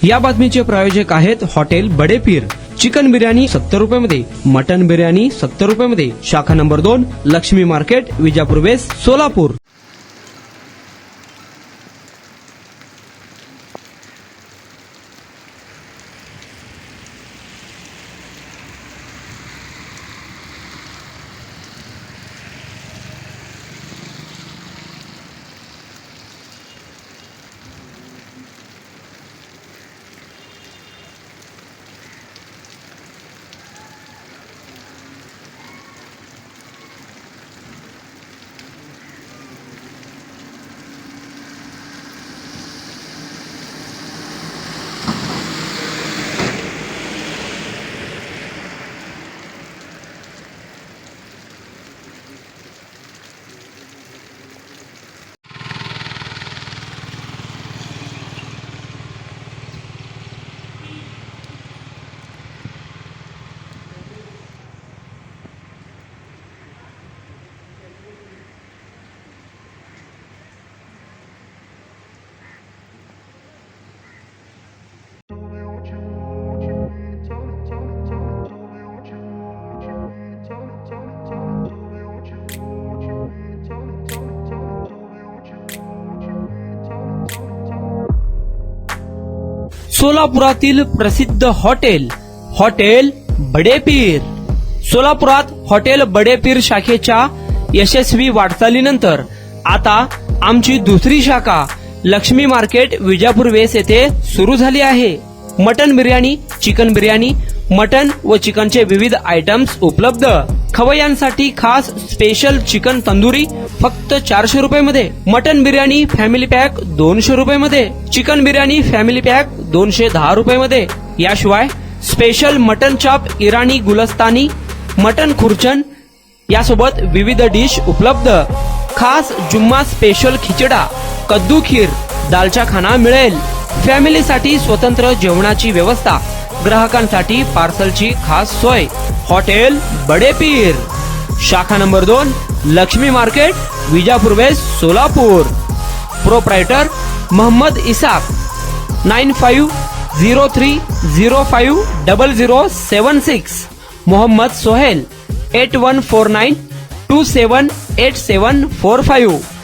या बातमीचे प्रायोजक आहेत हॉटेल बडे पीर। चिकन बिर्याणी 70 रुपयामध्ये, मटन बिर्याणी 70 रुपयामध्ये। शाखा number 2, Lakshmi market, Vijapur west, Solapur. सोलापुरातील प्रसिद्ध हॉटेल बडे पीर। सोलापुरात हॉटेल बडे पीर शाखेच्या यशस्वी वाटचालीनंतर आता आमची दुसरी शाखा लक्ष्मी मार्केट, विजापूर वेस्ट येथे सुरू झाली आहे। Mutton biryani, chicken biryani, mutton व चिकनचे विविध आयटम्स उपलब्ध। खवय्यांसाठी खास स्पेशल चिकन तंदुरी फक्त 400 रुपयामध्ये, मटन बिर्याणी फॅमिली पॅक 200 रुपयामध्ये, चिकन बिर्याणी फॅमिली पॅक 210 रुपयामध्ये। याशिवाय स्पेशल मटन चाप, इराणी गुलस्तानी, मटन खुर्चन यासोबत विविध डिश उपलब्ध। खास जुम्मा स्पेशल खिचडा, कद्दू खीर, दालचा खाना मिळेल। फॅमिलीसाठी स्वतंत्र जेवणाची व्यवस्था, ग्राहकांसाठी पार्सलची खास सोय। हॉटेल बडे पीर, शाखा number 2, Lakshmi market, Vijapur west, Solapur. Proprietor Mohammad Isaq, 9503050076। Mohammad Sohail, 8149278745।